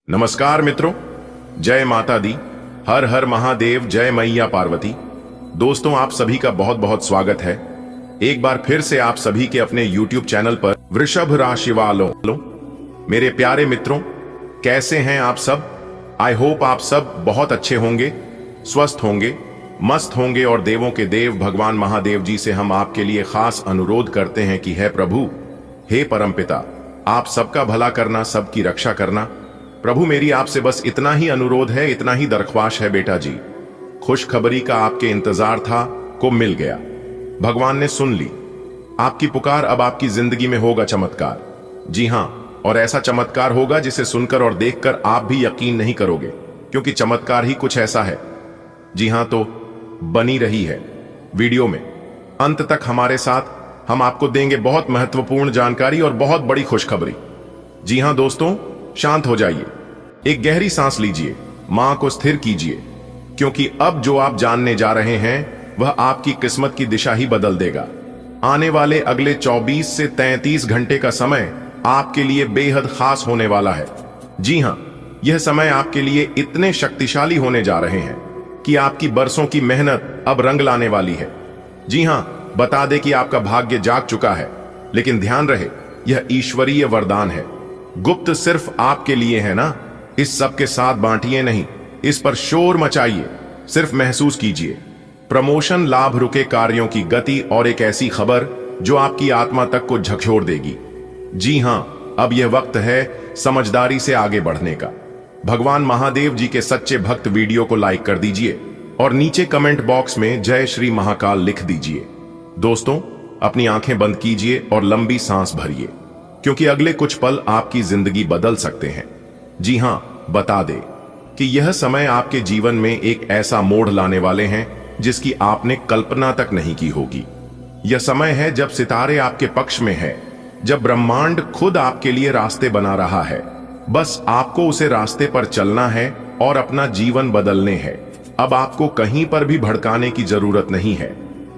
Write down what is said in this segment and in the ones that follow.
नमस्कार मित्रों, जय माता दी, हर हर महादेव, जय मैया पार्वती। दोस्तों, आप सभी का बहुत बहुत स्वागत है एक बार फिर से आप सभी के अपने YouTube चैनल पर वृषभ राशि वालों। मेरे प्यारे मित्रों, कैसे हैं आप सब? आई होप आप सब बहुत अच्छे होंगे, स्वस्थ होंगे, मस्त होंगे। और देवों के देव भगवान महादेव जी से हम आपके लिए खास अनुरोध करते हैं कि हे प्रभु, हे परमपिता, आप सबका भला करना, सबकी रक्षा करना। प्रभु, मेरी आपसे बस इतना ही अनुरोध है, इतना ही दरख्वास्त है बेटा जी। खुशखबरी का आपके इंतजार था, को मिल गया। भगवान ने सुन ली आपकी पुकार। अब आपकी जिंदगी में होगा चमत्कार। जी हां, और ऐसा चमत्कार होगा जिसे सुनकर और देखकर आप भी यकीन नहीं करोगे, क्योंकि चमत्कार ही कुछ ऐसा है। जी हां, तो बनी रही है वीडियो में अंत तक हमारे साथ। हम आपको देंगे बहुत महत्वपूर्ण जानकारी और बहुत बड़ी खुशखबरी। जी हां दोस्तों, शांत हो जाइए, एक गहरी सांस लीजिए, मां को स्थिर कीजिए, क्योंकि अब जो आप जानने जा रहे हैं वह आपकी किस्मत की दिशा ही बदल देगा। आने वाले अगले 24 से 33 घंटे का समय आपके लिए बेहद खास होने वाला है। जी हां, यह समय आपके लिए इतने शक्तिशाली होने जा रहे हैं कि आपकी बरसों की मेहनत अब रंग लाने वाली है। जी हां, बता दे कि आपका भाग्य जाग चुका है, लेकिन ध्यान रहे, यह ईश्वरीय वरदान है, गुप्त सिर्फ आपके लिए है ना। इस सब के साथ बांटिए नहीं, इस पर शोर मचाइए, सिर्फ महसूस कीजिए। प्रमोशन, लाभ, रुके कार्यों की गति और एक ऐसी खबर जो आपकी आत्मा तक को झकझोर देगी। जी हां, अब यह वक्त है समझदारी से आगे बढ़ने का। भगवान महादेव जी के सच्चे भक्त वीडियो को लाइक कर दीजिए और नीचे कमेंट बॉक्स में जय श्री महाकाल लिख दीजिए। दोस्तों, अपनी आंखें बंद कीजिए और लंबी सांस भरिए, क्योंकि अगले कुछ पल आपकी जिंदगी बदल सकते हैं। जी हां, बता दे कि यह समय आपके जीवन में एक ऐसा मोड़ लाने वाले हैं जिसकी आपने कल्पना तक नहीं की होगी। यह समय है जब सितारे आपके पक्ष में है, जब ब्रह्मांड खुद आपके लिए रास्ते बना रहा है। बस आपको उसे रास्ते पर चलना है और अपना जीवन बदलने हैं। अब आपको कहीं पर भी भड़काने की जरूरत नहीं है।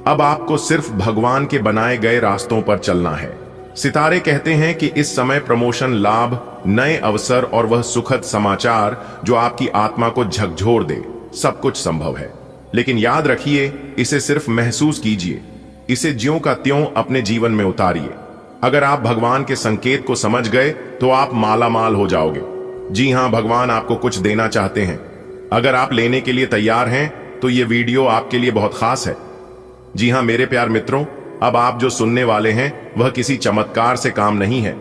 अब आपको सिर्फ भगवान के बनाए गए रास्तों पर चलना है। सितारे कहते हैं कि इस समय प्रमोशन, लाभ, नए अवसर और वह सुखद समाचार जो आपकी आत्मा को झकझोर दे, सब कुछ संभव है। लेकिन याद रखिए, इसे सिर्फ महसूस कीजिए, इसे ज्यों का त्यों अपने जीवन में उतारिए। अगर आप भगवान के संकेत को समझ गए तो आप माला माल हो जाओगे। जी हां, भगवान आपको कुछ देना चाहते हैं। अगर आप लेने के लिए तैयार हैं तो ये वीडियो आपके लिए बहुत खास है। जी हां मेरे प्यार मित्रों, अब आप जो सुनने वाले हैं वह किसी चमत्कार से काम नहीं है।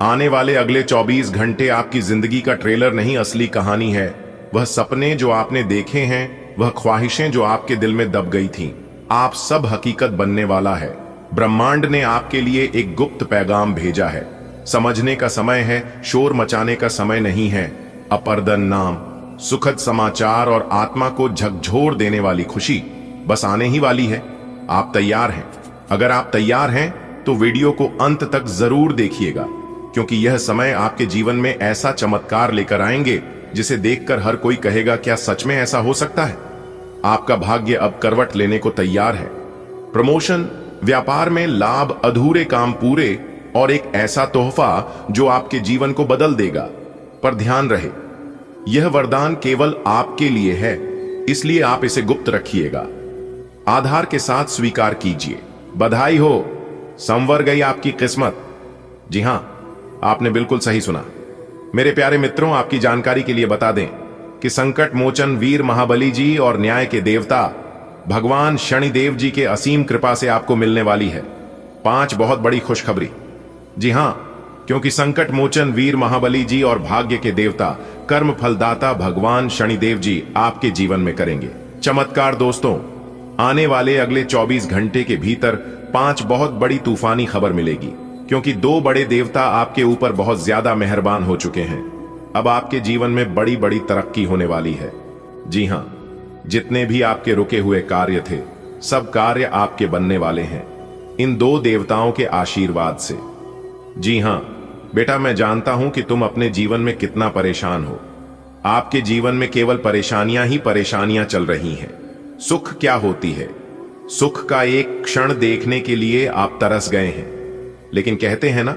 आने वाले अगले 24 घंटे आपकी जिंदगी का ट्रेलर नहीं, असली कहानी है। वह सपने जो आपने देखे हैं, वह ख्वाहिशें जो आपके दिल में दब गई थीं, आप सब हकीकत बनने वाला है। ब्रह्मांड ने आपके लिए एक गुप्त पैगाम भेजा है। समझने का समय है, शोर मचाने का समय नहीं है। अपर्दन नाम, सुखद समाचार और आत्मा को झकझोर देने वाली खुशी बस आने ही वाली है। आप तैयार हैं? अगर आप तैयार हैं तो वीडियो को अंत तक जरूर देखिएगा, क्योंकि यह समय आपके जीवन में ऐसा चमत्कार लेकर आएंगे जिसे देखकर हर कोई कहेगा, क्या सच में ऐसा हो सकता है? आपका भाग्य अब करवट लेने को तैयार है। प्रमोशन, व्यापार में लाभ, अधूरे काम पूरे और एक ऐसा तोहफा जो आपके जीवन को बदल देगा। पर ध्यान रहे, यह वरदान केवल आपके लिए है, इसलिए आप इसे गुप्त रखिएगा। आधार के साथ स्वीकार कीजिए। बधाई हो, संवर गई आपकी किस्मत। जी हां, आपने बिल्कुल सही सुना। मेरे प्यारे मित्रों, आपकी जानकारी के लिए बता दें कि संकट मोचन वीर महाबली जी और न्याय के देवता भगवान शनिदेव जी के असीम कृपा से आपको मिलने वाली है 5 बहुत बड़ी खुशखबरी। जी हां, क्योंकि संकट मोचन वीर महाबली जी और भाग्य के देवता, कर्म फलदाता भगवान शनिदेव जी आपके जीवन में करेंगे चमत्कार। दोस्तों, आने वाले अगले 24 घंटे के भीतर 5 बहुत बड़ी तूफानी खबर मिलेगी, क्योंकि 2 बड़े देवता आपके ऊपर बहुत ज्यादा मेहरबान हो चुके हैं। अब आपके जीवन में बड़ी बड़ी तरक्की होने वाली है। जी हां, जितने भी आपके रुके हुए कार्य थे, सब कार्य आपके बनने वाले हैं इन 2 देवताओं के आशीर्वाद से। जी हां बेटा, मैं जानता हूं कि तुम अपने जीवन में कितना परेशान हो। आपके जीवन में केवल परेशानियां ही परेशानियां चल रही हैं। सुख क्या होती है? सुख का एक क्षण देखने के लिए आप तरस गए हैं। लेकिन कहते हैं ना,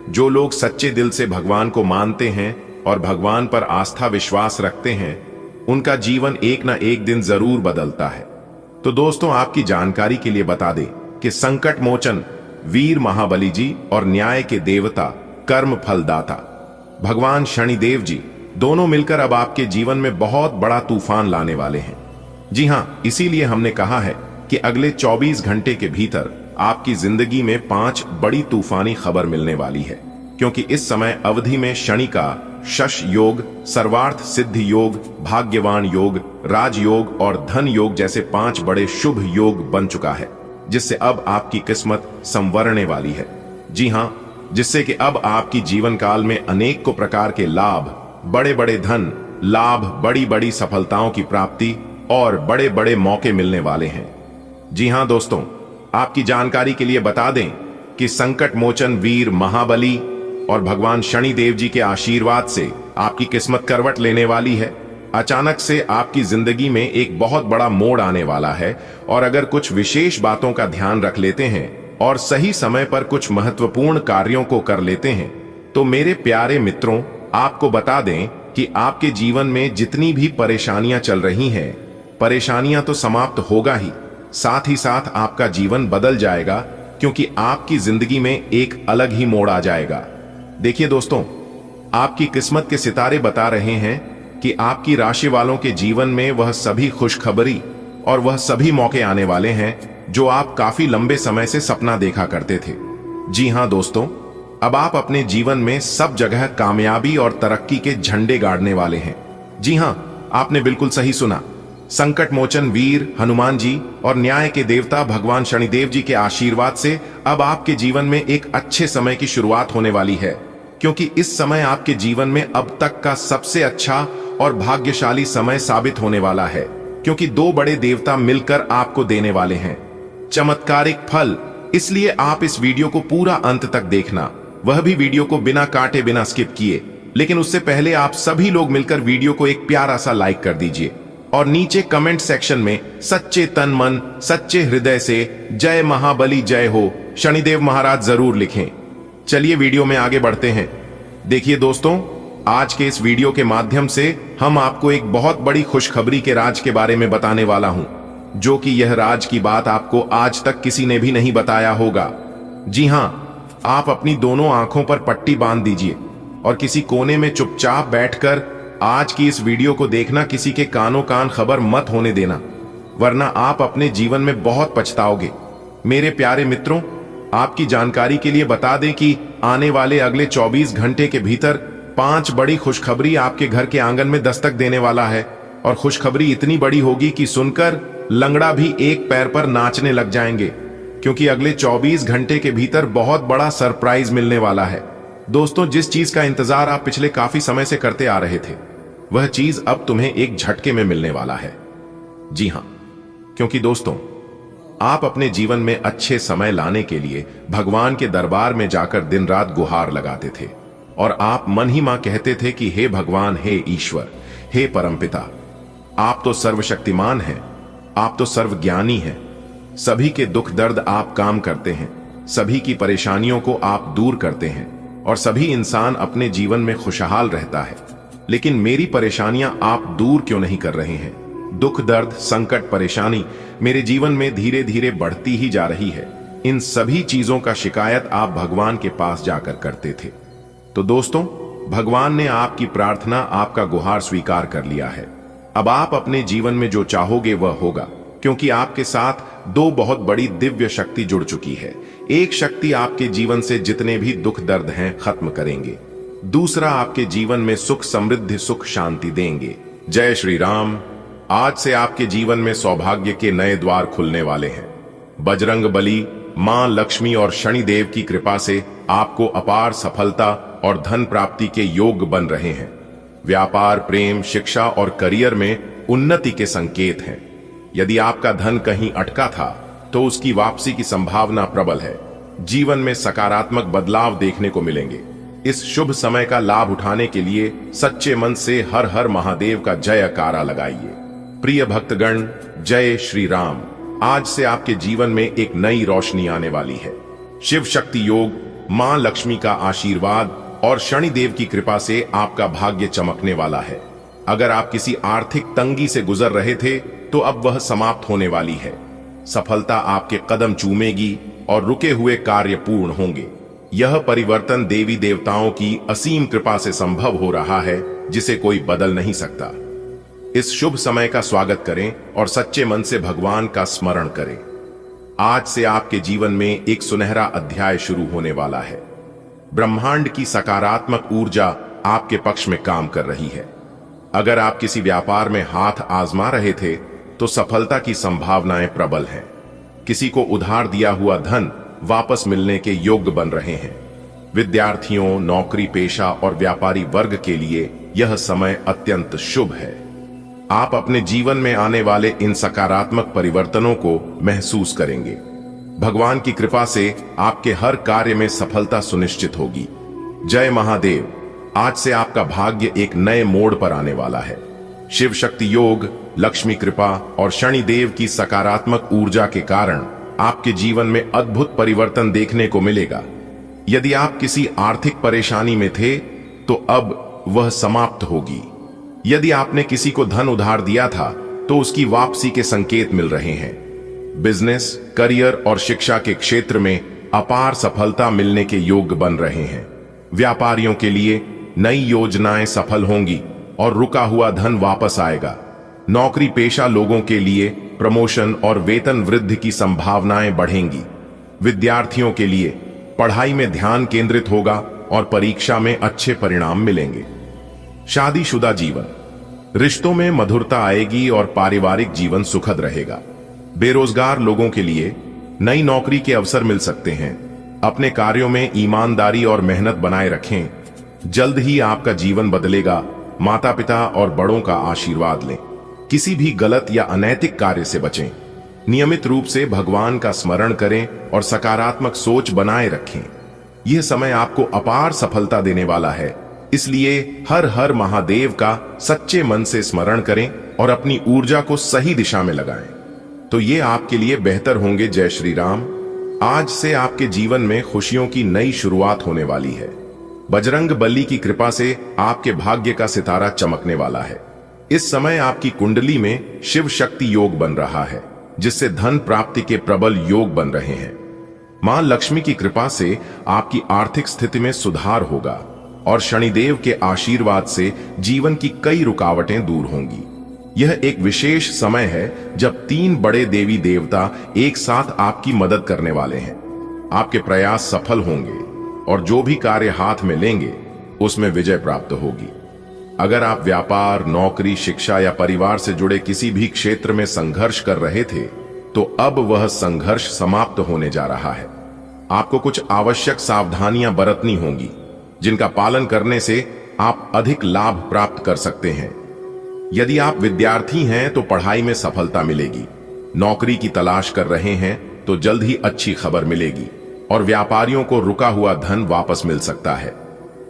जो लोग सच्चे दिल से भगवान को मानते हैं और भगवान पर आस्था विश्वास रखते हैं, उनका जीवन एक ना एक दिन जरूर बदलता है। तो दोस्तों, आपकी जानकारी के लिए बता दें कि संकट मोचन वीर महाबली जी और न्याय के देवता कर्म फलदाता भगवान शनिदेव जी दोनों मिलकर अब आपके जीवन में बहुत बड़ा तूफान लाने वाले हैं। जी हां, इसीलिए हमने कहा है कि अगले 24 घंटे के भीतर आपकी जिंदगी में 5 बड़ी तूफानी खबर मिलने वाली है, क्योंकि इस समय अवधि में शनि का शश योग, सर्वार्थ सिद्धि योग, भाग्यवान योग, राजयोग और धन योग जैसे 5 बड़े शुभ योग बन चुका है, जिससे अब आपकी किस्मत संवरने वाली है। जी हां, जिससे कि अब आपकी जीवन काल में अनेक को प्रकार के लाभ, बड़े बड़े धन लाभ, बड़ी बड़ी सफलताओं की प्राप्ति और बड़े बड़े मौके मिलने वाले हैं। जी हां दोस्तों, आपकी जानकारी के लिए बता दें कि संकट मोचन वीर महाबली और भगवान शनिदेव जी के आशीर्वाद से आपकी किस्मत करवट लेने वाली है। अचानक से आपकी जिंदगी में एक बहुत बड़ा मोड़ आने वाला है, और अगर कुछ विशेष बातों का ध्यान रख लेते हैं और सही समय पर कुछ महत्वपूर्ण कार्यों को कर लेते हैं, तो मेरे प्यारे मित्रों, आपको बता दें कि आपके जीवन में जितनी भी परेशानियां चल रही हैं, परेशानियां तो समाप्त होगा ही साथ आपका जीवन बदल जाएगा, क्योंकि आपकी जिंदगी में एक अलग ही मोड़ आ जाएगा। देखिए दोस्तों, आपकी किस्मत के सितारे बता रहे हैं कि आपकी राशि वालों के जीवन में वह सभी खुशखबरी और वह सभी मौके आने वाले हैं जो आप काफी लंबे समय से सपना देखा करते थे। जी हां दोस्तों, अब आप अपने जीवन में सब जगह कामयाबी और तरक्की के झंडे गाड़ने वाले हैं। जी हां, आपने बिल्कुल सही सुना। संकट मोचन वीर हनुमान जी और न्याय के देवता भगवान शनिदेव जी के आशीर्वाद से अब आपके जीवन में एक अच्छे समय की शुरुआत होने वाली है, क्योंकि इस समय आपके जीवन में अब तक का सबसे अच्छा और भाग्यशाली समय साबित होने वाला है, क्योंकि 2 बड़े देवता मिलकर आपको देने वाले हैं चमत्कारिक फल। इसलिए आप इस वीडियो को पूरा अंत तक देखना, वह भी वीडियो को बिना काटे, बिना स्किप किए। लेकिन उससे पहले आप सभी लोग मिलकर वीडियो को एक प्यारा सा लाइक कर दीजिए और नीचे कमेंट सेक्शन में सच्चे तन मन, सच्चे हृदय से जय महाबली जय हो शनिदेव महाराज जरूर लिखें। चलिए वीडियो में आगे बढ़ते हैं। देखिए दोस्तों, आज के इस वीडियो के माध्यम से हम आपको एक बहुत बड़ी खुशखबरी के राज के बारे में बताने वाला हूं, जो कि यह राज की बात आपको आज तक किसी ने भी नहीं बताया होगा। जी हां, आप अपनी दोनों आंखों पर पट्टी बांध दीजिए और किसी कोने में चुपचाप बैठकर आज की इस वीडियो को देखना। किसी के कानों कान खबर मत होने देना, वरना आप अपने जीवन में बहुत पछताओगे। मेरे प्यारे मित्रों, आपकी जानकारी के लिए बता दें कि आने वाले अगले 24 घंटे के भीतर 5 बड़ी खुशखबरी आपके घर के आंगन में दस्तक देने वाला है, और खुशखबरी इतनी बड़ी होगी कि सुनकर लंगड़ा भी एक पैर पर नाचने लग जाएंगे, क्योंकि अगले 24 घंटे के भीतर बहुत बड़ा सरप्राइज मिलने वाला है। दोस्तों, जिस चीज का इंतजार आप पिछले काफी समय से करते आ रहे थे, वह चीज अब तुम्हें एक झटके में मिलने वाला है। जी हां, क्योंकि दोस्तों, आप अपने जीवन में अच्छे समय लाने के लिए भगवान के दरबार में जाकर दिन रात गुहार लगाते थे, और आप मन ही मां कहते थे कि हे भगवान, हे ईश्वर, हे परमपिता, आप तो सर्वशक्तिमान हैं, आप तो सर्वज्ञानी हैं। सभी के दुख दर्द आप काम करते हैं, सभी की परेशानियों को आप दूर करते हैं, और सभी इंसान अपने जीवन में खुशहाल रहता है। लेकिन मेरी परेशानियां आप दूर क्यों नहीं कर रहे हैं? दुख दर्द संकट परेशानी मेरे जीवन में धीरे धीरे बढ़ती ही जा रही है। इन सभी चीजों का शिकायत आप भगवान के पास जाकर करते थे। तो दोस्तों, भगवान ने आपकी प्रार्थना, आपका गुहार स्वीकार कर लिया है। अब आप अपने जीवन में जो चाहोगे वह होगा, क्योंकि आपके साथ 2 बहुत बड़ी दिव्य शक्ति जुड़ चुकी है। एक शक्ति आपके जीवन से जितने भी दुख दर्द हैं खत्म करेंगे, दूसरा आपके जीवन में सुख समृद्धि सुख शांति देंगे। जय श्री राम। आज से आपके जीवन में सौभाग्य के नए द्वार खुलने वाले हैं। बजरंग बली, मां लक्ष्मी और शनिदेव की कृपा से आपको अपार सफलता और धन प्राप्ति के योग बन रहे हैं। व्यापार, प्रेम, शिक्षा और करियर में उन्नति के संकेत हैं। यदि आपका धन कहीं अटका था तो उसकी वापसी की संभावना प्रबल है। जीवन में सकारात्मक बदलाव देखने को मिलेंगे। इस शुभ समय का लाभ उठाने के लिए सच्चे मन से हर हर महादेव का जयकारा लगाइए। प्रिय भक्तगण, जय श्री राम। आज से आपके जीवन में एक नई रोशनी आने वाली है। शिव शक्ति योग, मां लक्ष्मी का आशीर्वाद, और शनिदेव की कृपा से आपका भाग्य चमकने वाला है। अगर आप किसी आर्थिक तंगी से गुजर रहे थे तो अब वह समाप्त होने वाली है। सफलता आपके कदम चूमेगी और रुके हुए कार्य पूर्ण होंगे। यह परिवर्तन देवी देवताओं की असीम कृपा से संभव हो रहा है, जिसे कोई बदल नहीं सकता। इस शुभ समय का स्वागत करें और सच्चे मन से भगवान का स्मरण करें। आज से आपके जीवन में एक सुनहरा अध्याय शुरू होने वाला है। ब्रह्मांड की सकारात्मक ऊर्जा आपके पक्ष में काम कर रही है। अगर आप किसी व्यापार में हाथ आजमा रहे थे तो सफलता की संभावनाएं प्रबल हैं। किसी को उधार दिया हुआ धन वापस मिलने के योग्य बन रहे हैं। विद्यार्थियों, नौकरी पेशा और व्यापारी वर्ग के लिए यह समय अत्यंत शुभ है। आप अपने जीवन में आने वाले इन सकारात्मक परिवर्तनों को महसूस करेंगे। भगवान की कृपा से आपके हर कार्य में सफलता सुनिश्चित होगी। जय महादेव। आज से आपका भाग्य एक नए मोड़ पर आने वाला है। शिव शक्ति योग, लक्ष्मी कृपा और शनिदेव की सकारात्मक ऊर्जा के कारण आपके जीवन में अद्भुत परिवर्तन देखने को मिलेगा। यदि आप किसी आर्थिक परेशानी में थे तो अब वह समाप्त होगी। यदि आपने किसी को धन उधार दिया था तो उसकी वापसी के संकेत मिल रहे हैं। बिजनेस, करियर और शिक्षा के क्षेत्र में अपार सफलता मिलने के योग बन रहे हैं। व्यापारियों के लिए नई योजनाएं सफल होंगी और रुका हुआ धन वापस आएगा। नौकरी पेशा लोगों के लिए प्रमोशन और वेतन वृद्धि की संभावनाएं बढ़ेंगी। विद्यार्थियों के लिए पढ़ाई में ध्यान केंद्रित होगा और परीक्षा में अच्छे परिणाम मिलेंगे। शादीशुदा जीवन, रिश्तों में मधुरता आएगी और पारिवारिक जीवन सुखद रहेगा। बेरोजगार लोगों के लिए नई नौकरी के अवसर मिल सकते हैं। अपने कार्यों में ईमानदारी और मेहनत बनाए रखें। जल्द ही आपका जीवन बदलेगा। माता पिता और बड़ों का आशीर्वाद लें। किसी भी गलत या अनैतिक कार्य से बचें। नियमित रूप से भगवान का स्मरण करें और सकारात्मक सोच बनाए रखें। यह समय आपको अपार सफलता देने वाला है। इसलिए हर हर महादेव का सच्चे मन से स्मरण करें और अपनी ऊर्जा को सही दिशा में लगाएं, तो ये आपके लिए बेहतर होंगे। जय श्री राम। आज से आपके जीवन में खुशियों की नई शुरुआत होने वाली है। बजरंग बली की कृपा से आपके भाग्य का सितारा चमकने वाला है। इस समय आपकी कुंडली में शिव शक्ति योग बन रहा है, जिससे धन प्राप्ति के प्रबल योग बन रहे हैं। मां लक्ष्मी की कृपा से आपकी आर्थिक स्थिति में सुधार होगा और शनिदेव के आशीर्वाद से जीवन की कई रुकावटें दूर होंगी। यह एक विशेष समय है जब 3 बड़े देवी देवता एक साथ आपकी मदद करने वाले हैं। आपके प्रयास सफल होंगे और जो भी कार्य हाथ में लेंगे उसमें विजय प्राप्त होगी। अगर आप व्यापार, नौकरी, शिक्षा या परिवार से जुड़े किसी भी क्षेत्र में संघर्ष कर रहे थे तो अब वह संघर्ष समाप्त होने जा रहा है। आपको कुछ आवश्यक सावधानियां बरतनी होंगी, जिनका पालन करने से आप अधिक लाभ प्राप्त कर सकते हैं। यदि आप विद्यार्थी हैं तो पढ़ाई में सफलता मिलेगी। नौकरी की तलाश कर रहे हैं तो जल्द ही अच्छी खबर मिलेगी और व्यापारियों को रुका हुआ धन वापस मिल सकता है।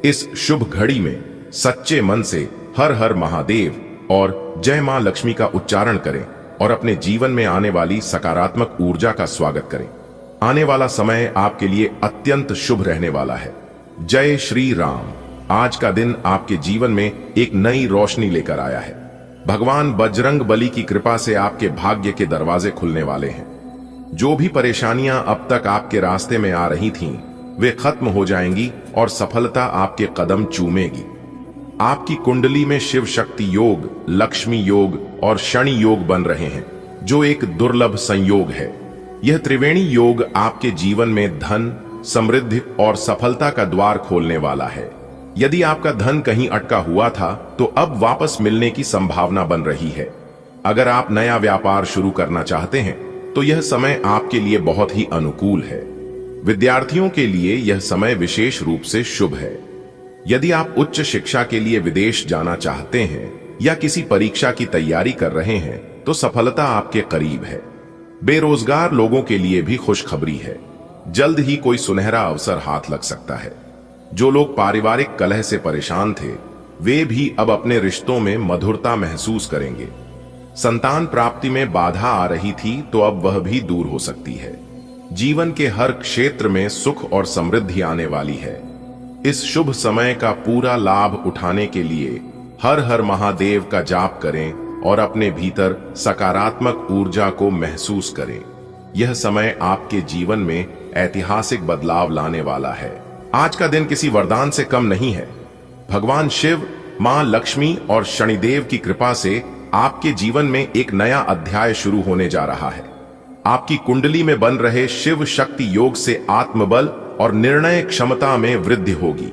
इस शुभ घड़ी में सच्चे मन से हर हर महादेव और जय मां लक्ष्मी का उच्चारण करें और अपने जीवन में आने वाली सकारात्मक ऊर्जा का स्वागत करें। आने वाला समय आपके लिए अत्यंत शुभ रहने वाला है। जय श्री राम। आज का दिन आपके जीवन में एक नई रोशनी लेकर आया है। भगवान बजरंग बली की कृपा से आपके भाग्य के दरवाजे खुलने वाले हैं। जो भी परेशानियां अब तक आपके रास्ते में आ रही थीं, वे खत्म हो जाएंगी और सफलता आपके कदम चूमेगी। आपकी कुंडली में शिव शक्ति योग, लक्ष्मी योग और शनि योग बन रहे हैं, जो एक दुर्लभ संयोग है। यह त्रिवेणी योग आपके जीवन में धन, समृद्धि और सफलता का द्वार खोलने वाला है। यदि आपका धन कहीं अटका हुआ था तो अब वापस मिलने की संभावना बन रही है। अगर आप नया व्यापार शुरू करना चाहते हैं तो यह समय आपके लिए बहुत ही अनुकूल है। विद्यार्थियों के लिए यह समय विशेष रूप से शुभ है। यदि आप उच्च शिक्षा के लिए विदेश जाना चाहते हैं या किसी परीक्षा की तैयारी कर रहे हैं तो सफलता आपके करीब है। बेरोजगार लोगों के लिए भी खुशखबरी है। जल्द ही कोई सुनहरा अवसर हाथ लग सकता है। जो लोग पारिवारिक कलह से परेशान थे, वे भी अब अपने रिश्तों में मधुरता महसूस करेंगे। संतान प्राप्ति में बाधा आ रही थी तो अब वह भी दूर हो सकती है। जीवन के हर क्षेत्र में सुख और समृद्धि आने वाली है। इस शुभ समय का पूरा लाभ उठाने के लिए हर हर महादेव का जाप करें और अपने भीतर सकारात्मक ऊर्जा को महसूस करें। यह समय आपके जीवन में ऐतिहासिक बदलाव लाने वाला है। आज का दिन किसी वरदान से कम नहीं है। भगवान शिव, मां लक्ष्मी और शनिदेव की कृपा से आपके जीवन में एक नया अध्याय शुरू होने जा रहा है। आपकी कुंडली में बन रहे शिव शक्ति योग से आत्मबल और निर्णय क्षमता में वृद्धि होगी।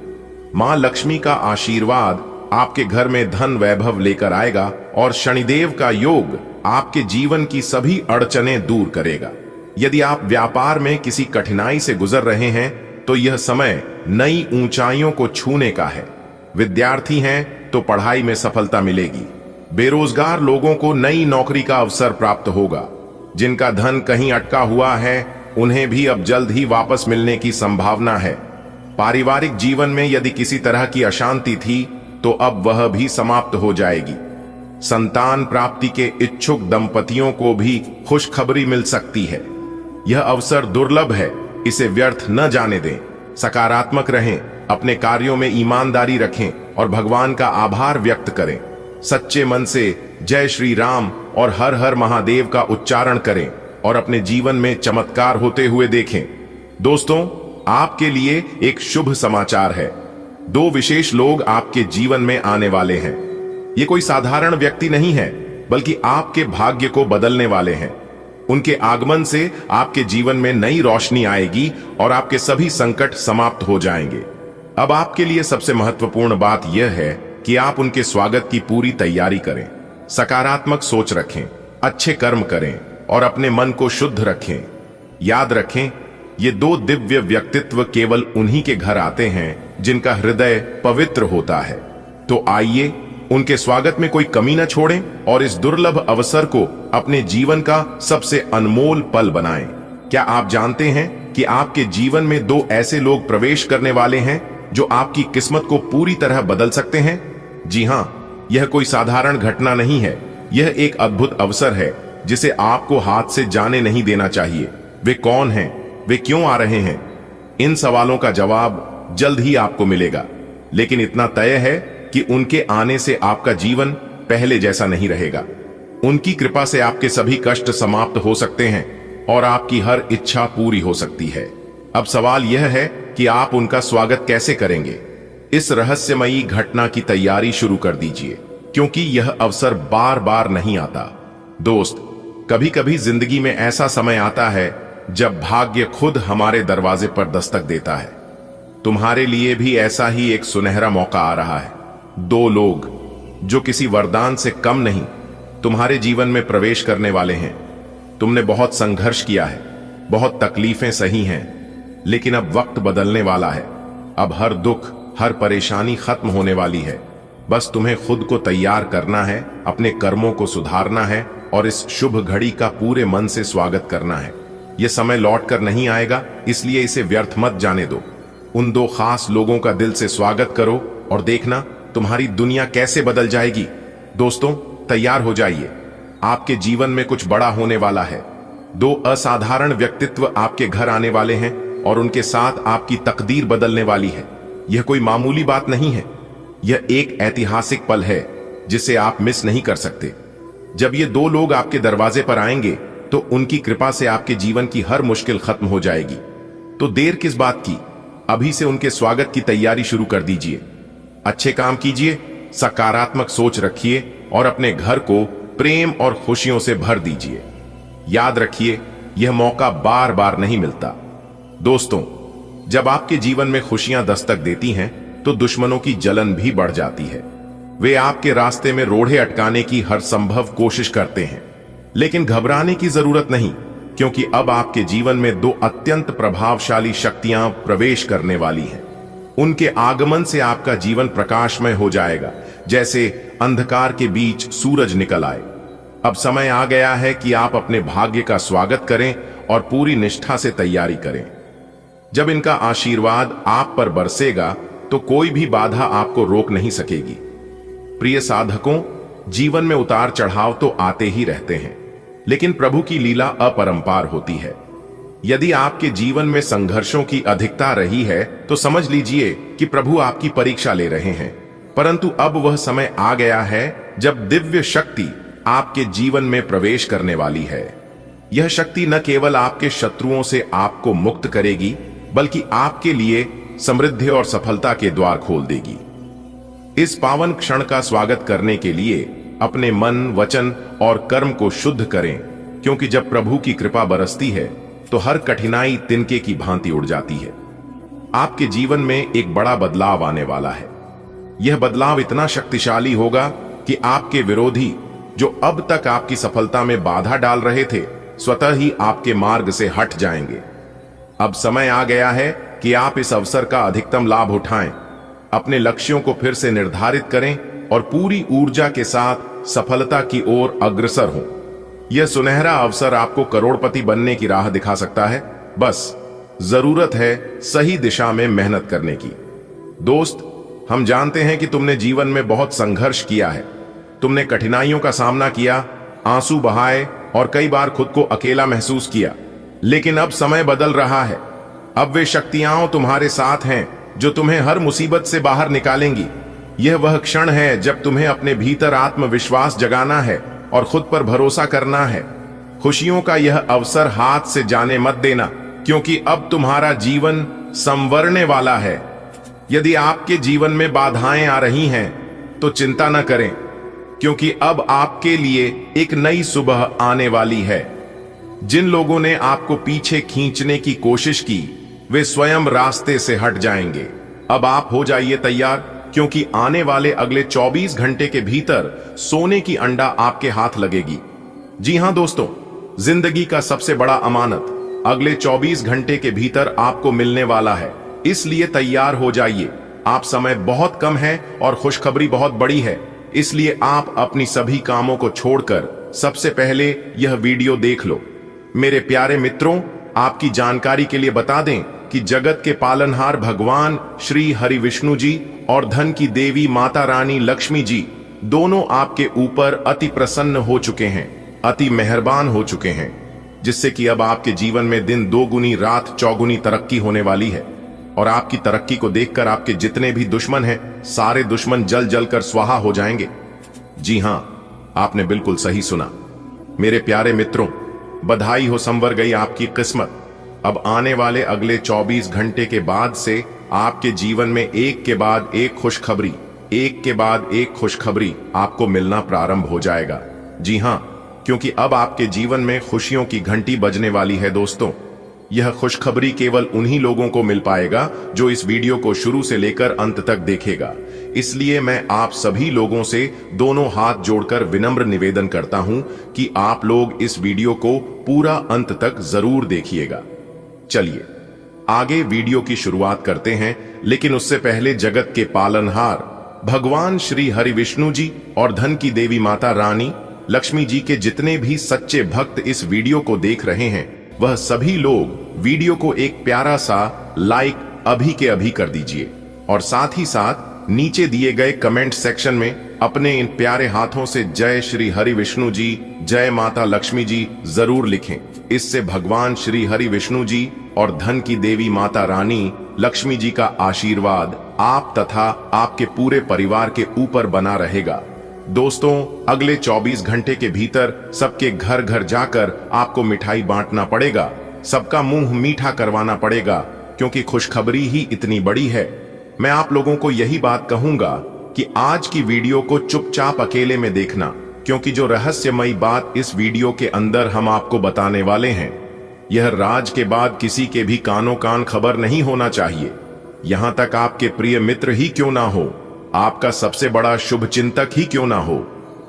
मां लक्ष्मी का आशीर्वाद आपके घर में धन वैभव लेकर आएगा और शनिदेव का योग आपके जीवन की सभी अड़चनें दूर करेगा। यदि आप व्यापार में किसी कठिनाई से गुजर रहे हैं तो यह समय नई ऊंचाइयों को छूने का है। विद्यार्थी हैं तो पढ़ाई में सफलता मिलेगी। बेरोजगार लोगों को नई नौकरी का अवसर प्राप्त होगा। जिनका धन कहीं अटका हुआ है उन्हें भी अब जल्द ही वापस मिलने की संभावना है। पारिवारिक जीवन में यदि किसी तरह की अशांति थी तो अब वह भी समाप्त हो जाएगी। संतान प्राप्ति के इच्छुक दंपतियों को भी खुशखबरी मिल सकती है। यह अवसर दुर्लभ है, इसे व्यर्थ न जाने दें। सकारात्मक रहें, अपने कार्यों में ईमानदारी रखें और भगवान का आभार व्यक्त करें। सच्चे मन से जय श्री राम और हर हर महादेव का उच्चारण करें और अपने जीवन में चमत्कार होते हुए देखें। दोस्तों, आपके लिए एक शुभ समाचार है। दो विशेष लोग आपके जीवन में आने वाले हैं। ये कोई साधारण व्यक्ति नहीं है, बल्कि आपके भाग्य को बदलने वाले हैं। उनके आगमन से आपके जीवन में नई रोशनी आएगी और आपके सभी संकट समाप्त हो जाएंगे। अब आपके लिए सबसे महत्वपूर्ण बात यह है कि आप उनके स्वागत की पूरी तैयारी करें। सकारात्मक सोच रखें, अच्छे कर्म करें और अपने मन को शुद्ध रखें। याद रखें, ये दो दिव्य व्यक्तित्व केवल उन्हीं के घर आते हैं जिनका हृदय पवित्र होता है। तो आइए उनके स्वागत में कोई कमी न छोड़ें और इस दुर्लभ अवसर को अपने जीवन का सबसे अनमोल पल बनाएं। क्या आप जानते हैं कि आपके जीवन में दो ऐसे लोग प्रवेश करने वाले हैं जो आपकी किस्मत को पूरी तरह बदल सकते हैं? जी हां, यह कोई साधारण घटना नहीं है। यह एक अद्भुत अवसर है जिसे आपको हाथ से जाने नहीं देना चाहिए। वे कौन हैं? वे क्यों आ रहे हैं? इन सवालों का जवाब जल्द ही आपको मिलेगा। लेकिन इतना तय है कि उनके आने से आपका जीवन पहले जैसा नहीं रहेगा। उनकी कृपा से आपके सभी कष्ट समाप्त हो सकते हैं और आपकी हर इच्छा पूरी हो सकती है। अब सवाल यह है कि आप उनका स्वागत कैसे करेंगे। इस रहस्यमयी घटना की तैयारी शुरू कर दीजिए, क्योंकि यह अवसर बार बार नहीं आता। दोस्त, कभी कभी जिंदगी में ऐसा समय आता है जब भाग्य खुद हमारे दरवाजे पर दस्तक देता है। तुम्हारे लिए भी ऐसा ही एक सुनहरा मौका आ रहा है। दो लोग जो किसी वरदान से कम नहीं तुम्हारे जीवन में प्रवेश करने वाले हैं। तुमने बहुत संघर्ष किया है, बहुत तकलीफें सही हैं, लेकिन अब वक्त बदलने वाला है। अब हर दुख, हर परेशानी खत्म होने वाली है। बस तुम्हें खुद को तैयार करना है, अपने कर्मों को सुधारना है और इस शुभ घड़ी का पूरे मन से स्वागत करना है। यह समय लौट कर नहीं आएगा, इसलिए इसे व्यर्थ मत जाने दो। उन दो खास लोगों का दिल से स्वागत करो और देखना तुम्हारी दुनिया कैसे बदल जाएगी। दोस्तों, तैयार हो जाइए, आपके जीवन में कुछ बड़ा होने वाला है। दो असाधारण व्यक्तित्व आपके घर आने वाले हैं और उनके साथ आपकी तकदीर बदलने वाली है। यह कोई मामूली बात नहीं है, यह एक ऐतिहासिक पल है जिसे आप मिस नहीं कर सकते। जब ये दो लोग आपके दरवाजे पर आएंगे तो उनकी कृपा से आपके जीवन की हर मुश्किल खत्म हो जाएगी। तो देर किस बात की, अभी से उनके स्वागत की तैयारी शुरू कर दीजिए। अच्छे काम कीजिए, सकारात्मक सोच रखिए और अपने घर को प्रेम और खुशियों से भर दीजिए। याद रखिए, यह मौका बार बार नहीं मिलता। दोस्तों, जब आपके जीवन में खुशियां दस्तक देती हैं तो दुश्मनों की जलन भी बढ़ जाती है। वे आपके रास्ते में रोड़े अटकाने की हर संभव कोशिश करते हैं, लेकिन घबराने की जरूरत नहीं, क्योंकि अब आपके जीवन में दो अत्यंत प्रभावशाली शक्तियां प्रवेश करने वाली हैं। उनके आगमन से आपका जीवन प्रकाशमय हो जाएगा, जैसे अंधकार के बीच सूरज निकल आए। अब समय आ गया है कि आप अपने भाग्य का स्वागत करें और पूरी निष्ठा से तैयारी करें। जब इनका आशीर्वाद आप पर बरसेगा तो कोई भी बाधा आपको रोक नहीं सकेगी। प्रिय साधकों, जीवन में उतार चढ़ाव तो आते ही रहते हैं, लेकिन प्रभु की लीला अपरंपार होती है। यदि आपके जीवन में संघर्षों की अधिकता रही है तो समझ लीजिए कि प्रभु आपकी परीक्षा ले रहे हैं। परंतु अब वह समय आ गया है जब दिव्य शक्ति आपके जीवन में प्रवेश करने वाली है। यह शक्ति न केवल आपके शत्रुओं से आपको मुक्त करेगी, बल्कि आपके लिए समृद्धि और सफलता के द्वार खोल देगी। इस पावन क्षण का स्वागत करने के लिए अपने मन, वचन और कर्म को शुद्ध करें, क्योंकि जब प्रभु की कृपा बरसती है तो हर कठिनाई तिनके की भांति उड़ जाती है। आपके जीवन में एक बड़ा बदलाव आने वाला है। यह बदलाव इतना शक्तिशाली होगा कि आपके विरोधी, जो अब तक आपकी सफलता में बाधा डाल रहे थे, स्वतः ही आपके मार्ग से हट जाएंगे। अब समय आ गया है कि आप इस अवसर का अधिकतम लाभ उठाएं, अपने लक्ष्यों को फिर से निर्धारित करें और पूरी ऊर्जा के साथ सफलता की ओर अग्रसर हों। यह सुनहरा अवसर आपको करोड़पति बनने की राह दिखा सकता है। बस जरूरत है सही दिशा में मेहनत करने की। दोस्त, हम जानते हैं कि तुमने जीवन में बहुत संघर्ष किया है। तुमने कठिनाइयों का सामना किया, आंसू बहाए और कई बार खुद को अकेला महसूस किया। लेकिन अब समय बदल रहा है। अब वे शक्तियां तुम्हारे साथ हैं जो तुम्हें हर मुसीबत से बाहर निकालेंगी। यह वह क्षण है जब तुम्हें अपने भीतर आत्मविश्वास जगाना है और खुद पर भरोसा करना है। खुशियों का यह अवसर हाथ से जाने मत देना, क्योंकि अब तुम्हारा जीवन संवरने वाला है। यदि आपके जीवन में बाधाएं आ रही हैं तो चिंता न करें, क्योंकि अब आपके लिए एक नई सुबह आने वाली है। जिन लोगों ने आपको पीछे खींचने की कोशिश की, वे स्वयं रास्ते से हट जाएंगे। अब आप हो जाइए तैयार, क्योंकि आने वाले अगले 24 घंटे के भीतर सोने की अंडा आपके हाथ लगेगी। जी हां दोस्तों, जिंदगी का सबसे बड़ा अमानत अगले 24 घंटे के भीतर आपको मिलने वाला है। इसलिए तैयार हो जाइए। आप समय बहुत कम है और खुशखबरी बहुत बड़ी है। इसलिए आप अपनी सभी कामों को छोड़कर सबसे पहले यह वीडियो देख लो। मेरे प्यारे मित्रों, आपकी जानकारी के लिए बता दें कि जगत के पालनहार भगवान श्री हरि विष्णु जी और धन की देवी माता रानी लक्ष्मी जी दोनों आपके ऊपर अति प्रसन्न हो चुके हैं, अति मेहरबान हो चुके हैं, जिससे कि अब आपके जीवन में दिन दोगुनी रात चौगुनी तरक्की होने वाली है। और आपकी तरक्की को देखकर आपके जितने भी दुश्मन हैं, सारे दुश्मन जल जल कर स्वाहा हो जाएंगे। जी हां, आपने बिल्कुल सही सुना। मेरे प्यारे मित्रों, बधाई हो, संवर गई आपकी किस्मत। अब आने वाले अगले 24 घंटे के बाद से आपके जीवन में एक के बाद एक खुशखबरी, एक के बाद एक खुशखबरी आपको मिलना प्रारंभ हो जाएगा। जी हां, क्योंकि अब आपके जीवन में खुशियों की घंटी बजने वाली है। दोस्तों, यह खुशखबरी केवल उन्हीं लोगों को मिल पाएगा जो इस वीडियो को शुरू से लेकर अंत तक देखेगा। इसलिए मैं आप सभी लोगों से दोनों हाथ जोड़कर विनम्र निवेदन करता हूं कि आप लोग इस वीडियो को पूरा अंत तक जरूर देखिएगा। चलिए आगे वीडियो की शुरुआत करते हैं, लेकिन उससे पहले जगत के पालनहार भगवान श्री हरि विष्णु जी और धन की देवी माता रानी लक्ष्मी जी के जितने भी सच्चे भक्त इस वीडियो को देख रहे हैं, वह सभी लोग वीडियो को एक प्यारा सा लाइक अभी के अभी कर दीजिए और साथ ही साथ नीचे दिए गए कमेंट सेक्शन में अपने इन प्यारे हाथों से जय श्री हरि विष्णु जी, जय माता लक्ष्मी जी जरूर लिखें। इससे भगवान श्री हरि विष्णु जी और धन की देवी माता रानी लक्ष्मी जी का आशीर्वाद आप तथा आपके पूरे परिवार के ऊपर बना रहेगा। दोस्तों, अगले 24 घंटे के भीतर सबके घर घर जाकर आपको मिठाई बांटना पड़ेगा, सबका मुंह मीठा करवाना पड़ेगा, क्योंकि खुशखबरी ही इतनी बड़ी है। मैं आप लोगों को यही बात कहूंगा कि आज की वीडियो को चुपचाप अकेले में देखना, क्योंकि जो रहस्यमयी बात इस वीडियो के अंदर हम आपको बताने वाले हैं, यह राज के बाद किसी के भी कानों कान खबर नहीं होना चाहिए। यहां तक आपके प्रिय मित्र ही क्यों ना हो, आपका सबसे बड़ा शुभ चिंतक ही क्यों ना हो,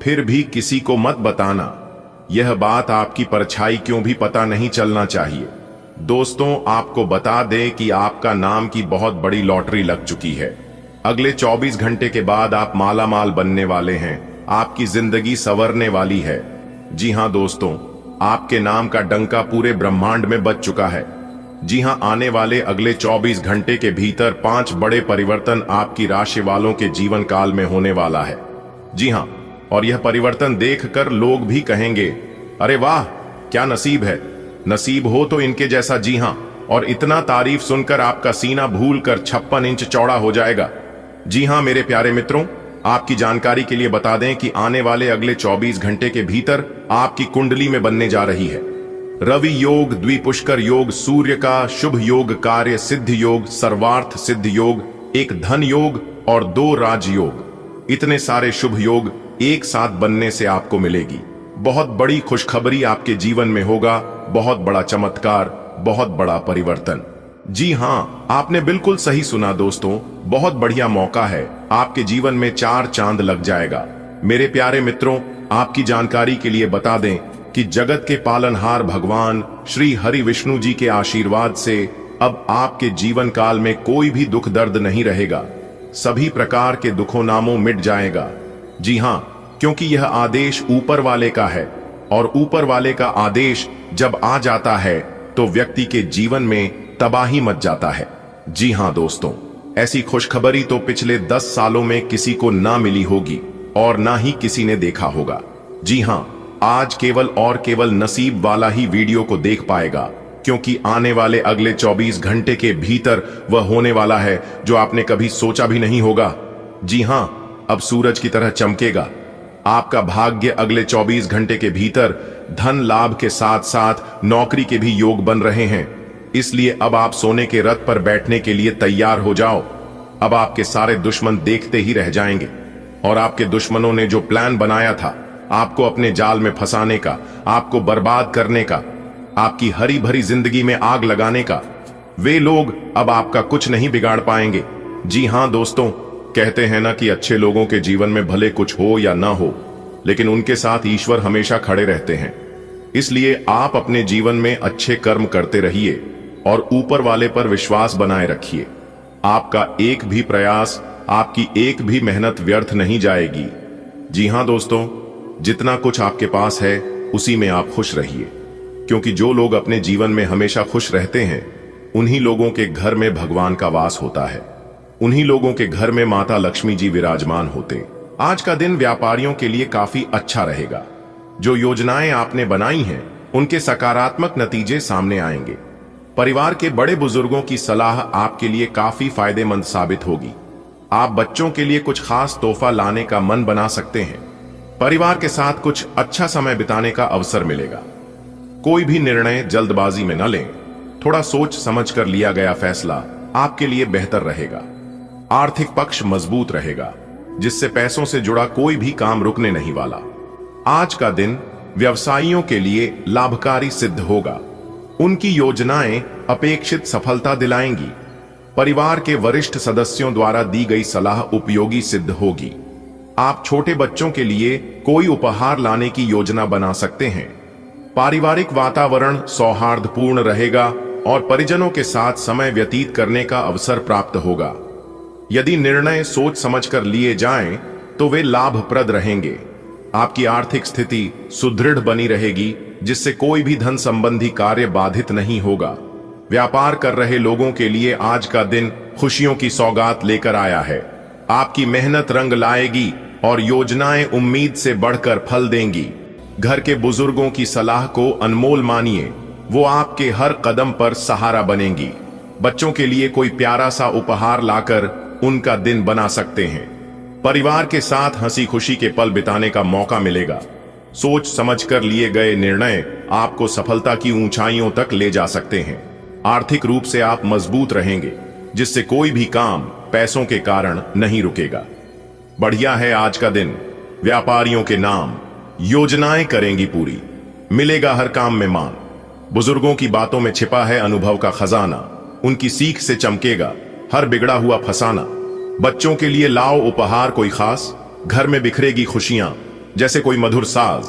फिर भी किसी को मत बताना। यह बात आपकी परछाई क्यों भी पता नहीं चलना चाहिए। दोस्तों, आपको बता दें कि आपका नाम की बहुत बड़ी लॉटरी लग चुकी है। अगले 24 घंटे के बाद आप माला माल बनने वाले हैं, आपकी जिंदगी संवरने वाली है। जी हां दोस्तों, आपके नाम का डंका पूरे ब्रह्मांड में बज चुका है। जी हां, आने वाले अगले 24 घंटे के भीतर 5 बड़े परिवर्तन आपकी राशि वालों के जीवन काल में होने वाला है। जी हां, और यह परिवर्तन देखकर लोग भी कहेंगे, अरे वाह क्या नसीब है। नसीब हो तो इनके जैसा, जी हां, और इतना तारीफ सुनकर आपका सीना भूलकर 56 इंच चौड़ा हो जाएगा। जी हां मेरे प्यारे मित्रों, आपकी जानकारी के लिए बता दें कि आने वाले अगले 24 घंटे के भीतर आपकी कुंडली में बनने जा रही है रवि योग, द्विपुष्कर योग, सूर्य का शुभ योग, कार्य सिद्ध योग, सर्वार्थ सिद्ध योग, एक धन योग और 2 राज योग। इतने सारे शुभ योग एक साथ बनने से आपको मिलेगी बहुत बड़ी खुशखबरी। आपके जीवन में होगा बहुत बड़ा चमत्कार, बहुत बड़ा परिवर्तन। जी हां, आपने बिल्कुल सही सुना दोस्तों, बहुत बढ़िया मौका है, आपके जीवन में 4 चांद लग जाएगा। मेरे प्यारे मित्रों, आपकी जानकारी के लिए बता दें कि जगत के पालनहार भगवान श्री हरि विष्णु जी के आशीर्वाद से अब आपके जीवन काल में कोई भी दुख दर्द नहीं रहेगा। सभी प्रकार के दुखों नामों मिट जाएगा। जी हां, क्योंकि यह आदेश ऊपर वाले का है, और ऊपर वाले का आदेश जब आ जाता है तो व्यक्ति के जीवन में तबाही मच जाता है। जी हां दोस्तों, ऐसी खुशखबरी तो पिछले 10 सालों में किसी को ना मिली होगी और ना ही किसी ने देखा होगा। जी हां, आज केवल और केवल नसीब वाला ही वीडियो को देख पाएगा, क्योंकि आने वाले अगले 24 घंटे के भीतर वह होने वाला है जो आपने कभी सोचा भी नहीं होगा। जी हां, अब सूरज की तरह चमकेगा। आपका भाग्य अगले 24 घंटे के भीतर धन लाभ के साथ साथ नौकरी के भी योग बन रहे हैं। इसलिए अब आप सोने के रथ पर बैठने के लिए तैयार हो जाओ। अब आपके सारे दुश्मन देखते ही रह जाएंगे, और आपके दुश्मनों ने जो प्लान बनाया था आपको अपने जाल में फंसाने का, आपको बर्बाद करने का, आपकी हरी भरी जिंदगी में आग लगाने का, वे लोग अब आपका कुछ नहीं बिगाड़ पाएंगे। जी हां दोस्तों, कहते हैं ना कि अच्छे लोगों के जीवन में भले कुछ हो या ना हो, लेकिन उनके साथ ईश्वर हमेशा खड़े रहते हैं। इसलिए आप अपने जीवन में अच्छे कर्म करते रहिए और ऊपर वाले पर विश्वास बनाए रखिए। आपका एक भी प्रयास, आपकी एक भी मेहनत व्यर्थ नहीं जाएगी। जी हां दोस्तों, जितना कुछ आपके पास है उसी में आप खुश रहिए, क्योंकि जो लोग अपने जीवन में हमेशा खुश रहते हैं उन्हीं लोगों के घर में भगवान का वास होता है, उन्हीं लोगों के घर में माता लक्ष्मी जी विराजमान होते। आज का दिन व्यापारियों के लिए काफी अच्छा रहेगा। जो योजनाएं आपने बनाई हैं उनके सकारात्मक नतीजे सामने आएंगे। परिवार के बड़े बुजुर्गों की सलाह आपके लिए काफी फायदेमंद साबित होगी। आप बच्चों के लिए कुछ खास तोहफा लाने का मन बना सकते हैं। परिवार के साथ कुछ अच्छा समय बिताने का अवसर मिलेगा। कोई भी निर्णय जल्दबाजी में न लें, थोड़ा सोच समझकर लिया गया फैसला आपके लिए बेहतर रहेगा। आर्थिक पक्ष मजबूत रहेगा, जिससे पैसों से जुड़ा कोई भी काम रुकने नहीं वाला। आज का दिन व्यवसायियों के लिए लाभकारी सिद्ध होगा। उनकी योजनाएं अपेक्षित सफलता दिलाएंगी। परिवार के वरिष्ठ सदस्यों द्वारा दी गई सलाह उपयोगी सिद्ध होगी। आप छोटे बच्चों के लिए कोई उपहार लाने की योजना बना सकते हैं। पारिवारिक वातावरण सौहार्दपूर्ण रहेगा और परिजनों के साथ समय व्यतीत करने का अवसर प्राप्त होगा। यदि निर्णय सोच समझकर लिए जाएं, तो वे लाभप्रद रहेंगे। आपकी आर्थिक स्थिति सुदृढ़ बनी रहेगी, जिससे कोई भी धन संबंधी कार्य बाधित नहीं होगा। व्यापार कर रहे लोगों के लिए आज का दिन खुशियों की सौगात लेकर आया है। आपकी मेहनत रंग लाएगी और योजनाएं उम्मीद से बढ़कर फल देंगी। घर के बुजुर्गों की सलाह को अनमोल मानिए, वो आपके हर कदम पर सहारा बनेंगी। बच्चों के लिए कोई प्यारा सा उपहार लाकर उनका दिन बना सकते हैं। परिवार के साथ हंसी खुशी के पल बिताने का मौका मिलेगा। सोच समझकर लिए गए निर्णय आपको सफलता की ऊंचाइयों तक ले जा सकते हैं। आर्थिक रूप से आप मजबूत रहेंगे, जिससे कोई भी काम पैसों के कारण नहीं रुकेगा। बढ़िया है आज का दिन। व्यापारियों के नाम योजनाएं करेंगी पूरी, मिलेगा हर काम में मान। बुजुर्गों की बातों में छिपा है अनुभव का खजाना, उनकी सीख से चमकेगा हर बिगड़ा हुआ फसाना। बच्चों के लिए लाओ उपहार कोई खास, घर में बिखरेगी खुशियां जैसे कोई मधुर साज।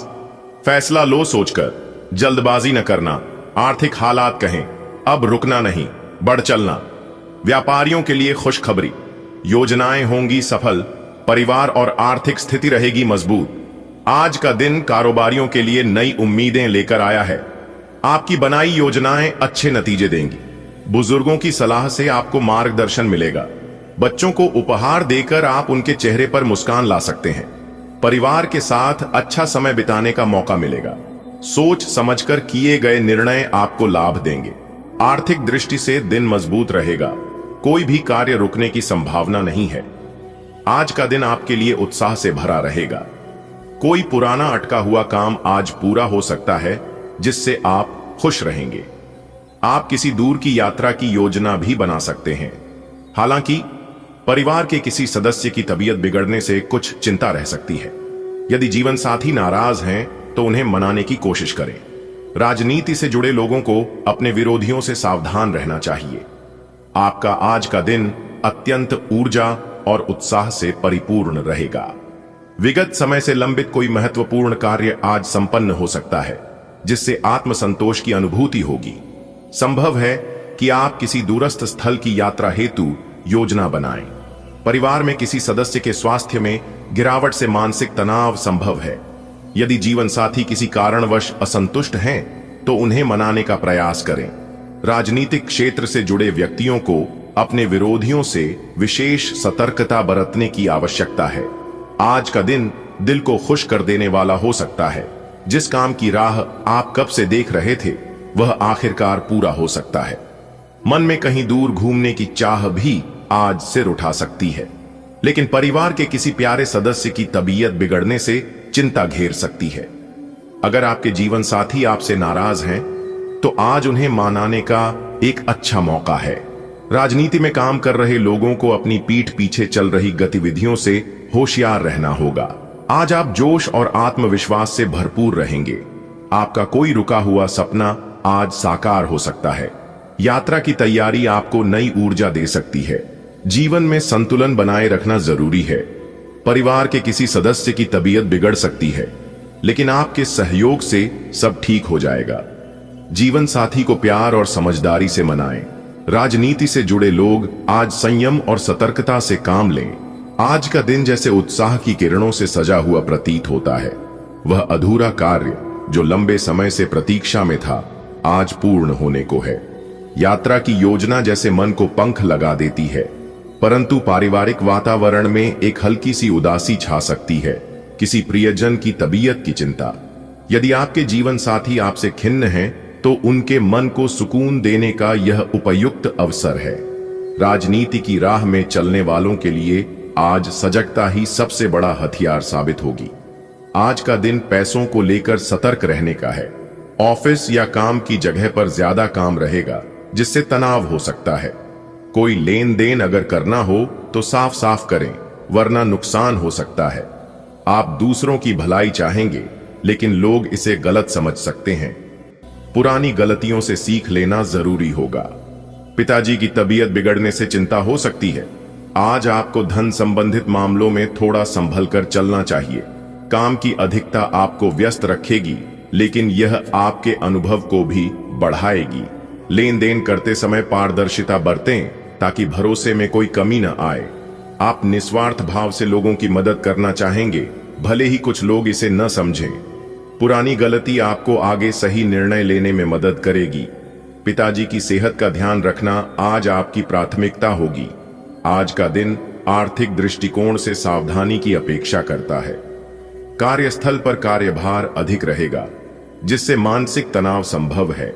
फैसला लो सोचकर, जल्दबाजी न करना। आर्थिक हालात कहें, अब रुकना नहीं, बढ़ चलना। व्यापारियों के लिए खुशखबरी, योजनाएं होंगी सफल, परिवार और आर्थिक स्थिति रहेगी मजबूत। आज का दिन कारोबारियों के लिए नई उम्मीदें लेकर आया है। आपकी बनाई योजनाएं अच्छे नतीजे देंगी। बुजुर्गों की सलाह से आपको मार्गदर्शन मिलेगा। बच्चों को उपहार देकर आप उनके चेहरे पर मुस्कान ला सकते हैं। परिवार के साथ अच्छा समय बिताने का मौका मिलेगा। सोच समझकर किए गए निर्णय आपको लाभ देंगे। आर्थिक दृष्टि से दिन मजबूत रहेगा, कोई भी कार्य रुकने की संभावना नहीं है। आज का दिन आपके लिए उत्साह से भरा रहेगा। कोई पुराना अटका हुआ काम आज पूरा हो सकता है, जिससे आप खुश रहेंगे। आप किसी दूर की यात्रा की योजना भी बना सकते हैं। हालांकि परिवार के किसी सदस्य की तबीयत बिगड़ने से कुछ चिंता रह सकती है। यदि जीवन साथी नाराज हैं, तो उन्हें मनाने की कोशिश करें। राजनीति से जुड़े लोगों को अपने विरोधियों से सावधान रहना चाहिए। आपका आज का दिन अत्यंत ऊर्जा और उत्साह से परिपूर्ण रहेगा। विगत समय से लंबित कोई महत्वपूर्ण कार्य आज संपन्न हो सकता है, जिससे आत्मसंतोष की अनुभूति होगी। संभव है कि आप किसी दूरस्थ स्थल की यात्रा हेतु योजना बनाएं। परिवार में किसी सदस्य के स्वास्थ्य में गिरावट से मानसिक तनाव संभव है। यदि जीवन साथी किसी कारणवश असंतुष्ट हैं, तो उन्हें मनाने का प्रयास करें। राजनीतिक क्षेत्र से जुड़े व्यक्तियों को अपने विरोधियों से विशेष सतर्कता बरतने की आवश्यकता है। आज का दिन दिल को खुश कर देने वाला हो सकता है। जिस काम की राह आप कब से देख रहे थे, वह आखिरकार पूरा हो सकता है। मन में कहीं दूर घूमने की चाह भी आज सिर उठा सकती है, लेकिन परिवार के किसी प्यारे सदस्य की तबीयत बिगड़ने से चिंता घेर सकती है। अगर आपके जीवन साथी आपसे नाराज हैं, तो आज उन्हें मनाने का एक अच्छा मौका है। राजनीति में काम कर रहे लोगों को अपनी पीठ पीछे चल रही गतिविधियों से होशियार रहना होगा। आज आप जोश और आत्मविश्वास से भरपूर रहेंगे। आपका कोई रुका हुआ सपना आज साकार हो सकता है। यात्रा की तैयारी आपको नई ऊर्जा दे सकती है। जीवन में संतुलन बनाए रखना जरूरी है। परिवार के किसी सदस्य की तबीयत बिगड़ सकती है, लेकिन आपके सहयोग से सब ठीक हो जाएगा। जीवन साथी को प्यार और समझदारी से मनाएं। राजनीति से जुड़े लोग आज संयम और सतर्कता से काम लें। आज का दिन जैसे उत्साह की किरणों से सजा हुआ प्रतीत होता है। वह अधूरा कार्य जो लंबे समय से प्रतीक्षा में था, आज पूर्ण होने को है। यात्रा की योजना जैसे मन को पंख लगा देती है, परंतु पारिवारिक वातावरण में एक हल्की सी उदासी छा सकती है। किसी प्रियजन की तबीयत की चिंता। यदि आपके जीवन साथी आपसे खिन्न हैं, तो उनके मन को सुकून देने का यह उपयुक्त अवसर है। राजनीति की राह में चलने वालों के लिए आज सजगता ही सबसे बड़ा हथियार साबित होगी। आज का दिन पैसों को लेकर सतर्क रहने का है। ऑफिस या काम की जगह पर ज्यादा काम रहेगा, जिससे तनाव हो सकता है। कोई लेन देन अगर करना हो तो साफ साफ करें, वरना नुकसान हो सकता है। आप दूसरों की भलाई चाहेंगे, लेकिन लोग इसे गलत समझ सकते हैं। पुरानी गलतियों से सीख लेना जरूरी होगा। पिताजी की तबीयत बिगड़ने से चिंता हो सकती है। आज आपको धन संबंधित मामलों में थोड़ा संभल कर चलना चाहिए। काम की अधिकता आपको व्यस्त रखेगी, लेकिन यह आपके अनुभव को भी बढ़ाएगी। लेन देन करते समय पारदर्शिता बरतें, ताकि भरोसे में कोई कमी न आए। आप निस्वार्थ भाव से लोगों की मदद करना चाहेंगे, भले ही कुछ लोग इसे न समझें। पुरानी गलती आपको आगे सही निर्णय लेने में मदद करेगी। पिताजी की सेहत का ध्यान रखना आज आपकी प्राथमिकता होगी। आज का दिन आर्थिक दृष्टिकोण से सावधानी की अपेक्षा करता है। कार्यस्थल पर कार्यभार अधिक रहेगा, जिससे मानसिक तनाव संभव है।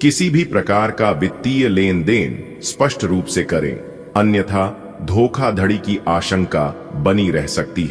किसी भी प्रकार का वित्तीय लेन देन स्पष्ट रूप से करें, अन्यथा धोखाधड़ी की आशंका बनी रह सकती है।